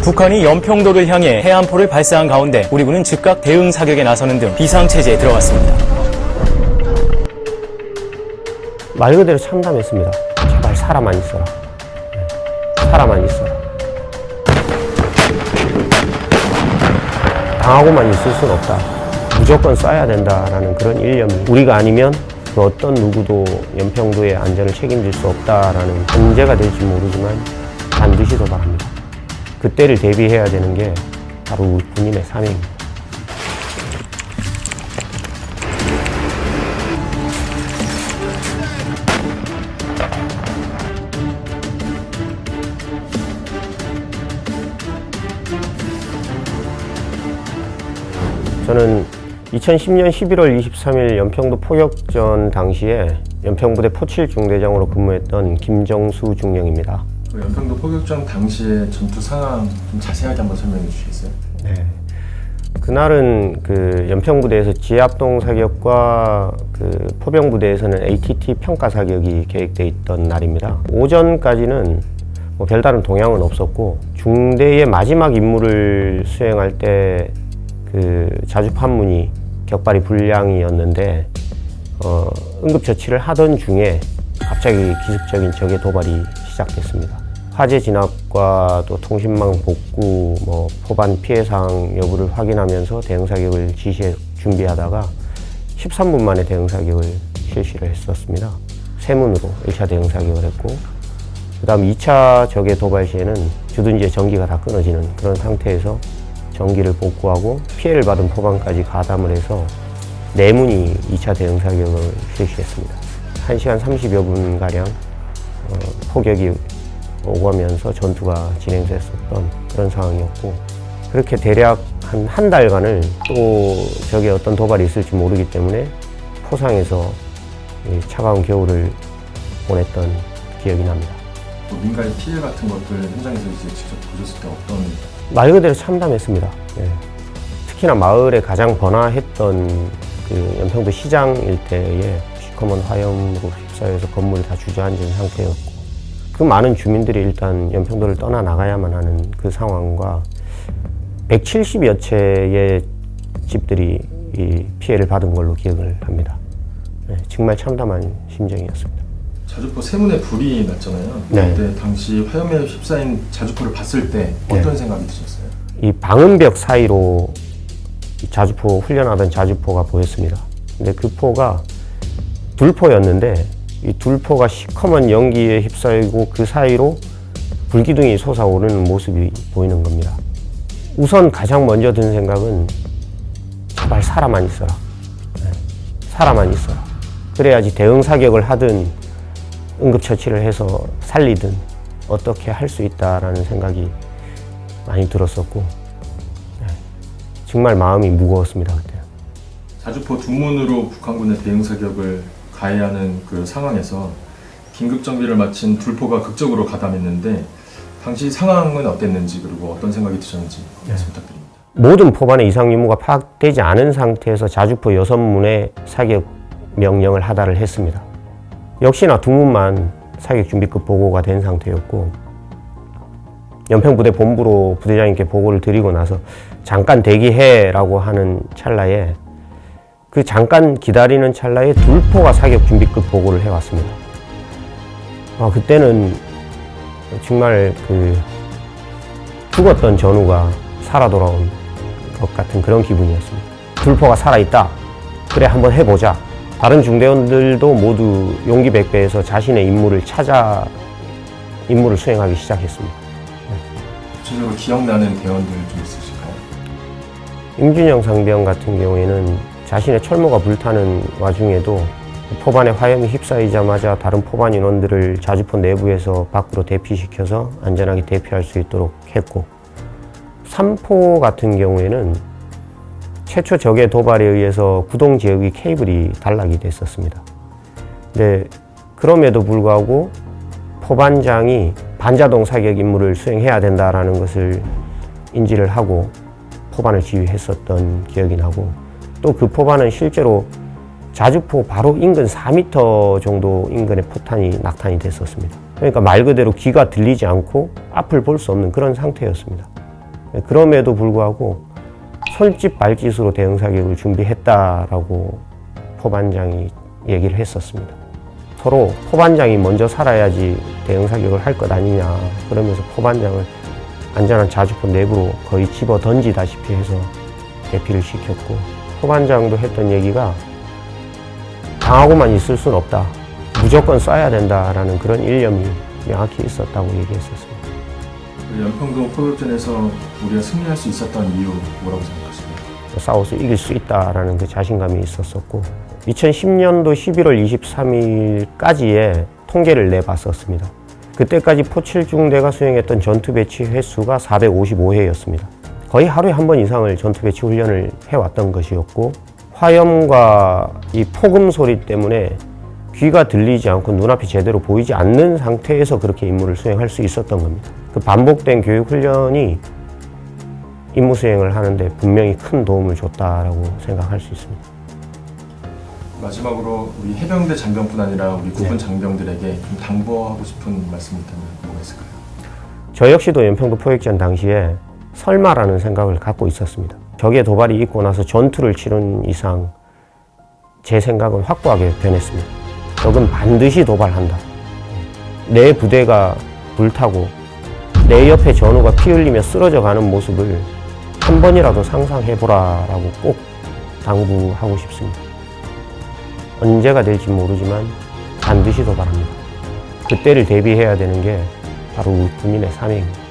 북한이 연평도를 향해 해안포를 발사한 가운데 우리 군은 즉각 대응 사격에 나서는 등 비상체제에 들어갔습니다. 말 그대로 참담했습니다. 제발 살아만 있어라. 살아만 있어라. 당하고만 있을 순 없다. 무조건 쏴야 된다라는 그런 일념이 우리가 아니면 그 어떤 누구도 연평도의 안전을 책임질 수 없다라는 전제가 될지 모르지만 반드시 도달합니다. 그때를 대비해야 되는 게 바로 우리 군인의 사명입니다. 저는 2010년 11월 23일 연평도 포격전 당시에 연평부대 포7 중대장으로 근무했던 김정수 중령입니다. 그 연평도 포격전 당시의 전투 상황 좀 자세하게 한번 설명해 주시겠어요? 네. 그날은 그 연평부대에서 지합동 사격과 그 포병부대에서는 ATT 평가 사격이 계획되어 있던 날입니다. 오전까지는 뭐 별다른 동향은 없었고 중대의 마지막 임무를 수행할 때 그 자주판문이 격발이 불량이었는데 응급처치를 하던 중에 갑자기 기습적인 적의 도발이 시작됐습니다. 화재 진압과 또 통신망 복구, 포반 피해사항 여부를 확인하면서 대응사격을 준비하다가 13분 만에 대응사격을 실시를 했었습니다. 세문으로 1차 대응사격을 했고 그 다음 2차 적의 도발 시에는 주둔지의 전기가 다 끊어지는 그런 상태에서 전기를 복구하고 피해를 받은 포반까지 가담을 해서 4문이 2차 대응사격을 실시했습니다. 1시간 30여 분가량 포격이 오가면서 전투가 진행됐었던 그런 상황이었고 그렇게 대략 한 달간을 또 적의 어떤 도발이 있을지 모르기 때문에 포상에서 차가운 겨울을 보냈던 기억이 납니다. 민가의 피해 같은 것들 현장에서 이제 직접 보셨을 때 어떤? 말 그대로 참담했습니다. 네. 특히나 마을에 가장 번화했던 그 연평도 시장 일대에 시커먼 화염으로 휩싸여서 건물이 다 주저앉은 상태였고 그 많은 주민들이 일단 연평도를 떠나나가야만 하는 그 상황과 170여 채의 집들이 이 피해를 받은 걸로 기억을 합니다. 네, 정말 참담한 심정이었습니다. 자주포 세문에 불이 났잖아요. 네. 그때 당시 화염에 휩싸인 자주포를 봤을 때 어떤 네. 생각이 드셨어요? 이 방음벽 사이로 자주포 훈련하던 자주포가 보였습니다. 근데 그 포가 둘포였는데 이 둘포가 시커먼 연기에 휩싸이고 그 사이로 불기둥이 솟아오르는 모습이 보이는 겁니다. 우선 가장 먼저 든 생각은 제발 살아만 있어라. 네. 살아만 있어라. 그래야지 대응 사격을 하든 응급처치를 해서 살리든 어떻게 할 수 있다라는 생각이 많이 들었었고 네. 정말 마음이 무거웠습니다. 그때. 자주포 두문으로 북한군의 대응 사격을 가해야 하는 그 상황에서 긴급 정비를 마친 둘포가 극적으로 가담했는데 당시 상황은 어땠는지 그리고 어떤 생각이 드셨는지 말씀 부탁드립니다. 모든 포반의 이상 유무가 파악되지 않은 상태에서 자주포 6문에 사격 명령을 하달을 했습니다. 역시나 2문만 사격 준비급 보고가 된 상태였고 연평부대 본부로 부대장님께 보고를 드리고 나서 잠깐 대기해라고 하는 찰나에 그 잠깐 기다리는 찰나에 둘포가 사격 준비급 보고를 해왔습니다. 그때는 정말 그 죽었던 전우가 살아 돌아온 것 같은 그런 기분이었습니다. 둘포가 살아있다. 그래 한번 해보자. 다른 중대원들도 모두 용기 백배해서 자신의 임무를 찾아 임무를 수행하기 시작했습니다. 구체적으로 기억나는 대원들 좀 있으실까요? 임준영 상병 같은 경우에는 자신의 철모가 불타는 와중에도 포반에 화염이 휩싸이자마자 다른 포반 인원들을 자주포 내부에서 밖으로 대피시켜서 안전하게 대피할 수 있도록 했고 3포 같은 경우에는 최초 적의 도발에 의해서 구동 지역의 케이블이 단락이 됐었습니다. 근데 그럼에도 불구하고 포반장이 반자동 사격 임무를 수행해야 된다는 것을 인지를 하고 포반을 지휘했었던 기억이 나고 또 그 포반은 실제로 자주포 바로 인근 4m 정도 인근의 포탄이 낙탄이 됐었습니다. 그러니까 말 그대로 귀가 들리지 않고 앞을 볼 수 없는 그런 상태였습니다. 그럼에도 불구하고 손짓 발짓으로 대응 사격을 준비했다라고 포반장이 얘기를 했었습니다. 서로 포반장이 먼저 살아야지 대응 사격을 할 것 아니냐, 그러면서 포반장을 안전한 자주포 내부로 거의 집어 던지다시피 해서 대피를 시켰고, 포반장도 했던 얘기가 당하고만 있을 순 없다, 무조건 쏴야 된다라는 그런 일념이 명확히 있었다고 얘기했었습니다. 연평도 포격전에서 우리가 승리할 수 있었던 이유 뭐라고 생각하십니까? 싸워서 이길 수 있다라는 그 자신감이 있었었고, 2010년도 11월 23일까지의 통계를 내봤었습니다. 그때까지 포7중대가 수행했던 전투 배치 횟수가 455회였습니다. 거의 하루에 한 번 이상을 전투 배치 훈련을 해왔던 것이었고, 화염과 이 폭음 소리 때문에 귀가 들리지 않고 눈앞이 제대로 보이지 않는 상태에서 그렇게 임무를 수행할 수 있었던 겁니다. 그 반복된 교육 훈련이 임무 수행을 하는데 분명히 큰 도움을 줬다라고 생각할 수 있습니다. 마지막으로 우리 해병대 장병뿐 아니라 우리 국군 장병들에게 좀 당부하고 싶은 말씀이 있다면 뭐가 있을까요? 저 역시도 연평도 포격전 당시에 설마라는 생각을 갖고 있었습니다. 적의 도발이 있고 나서 전투를 치른 이상 제 생각은 확고하게 변했습니다. 적은 반드시 도발한다. 내 부대가 불타고 내 옆에 전우가 피 흘리며 쓰러져 가는 모습을 한 번이라도 상상해보라라고 꼭 당부하고 싶습니다. 언제가 될지 모르지만 반드시 도발합니다. 그때를 대비해야 되는 게 바로 우리 군인의 사명입니다.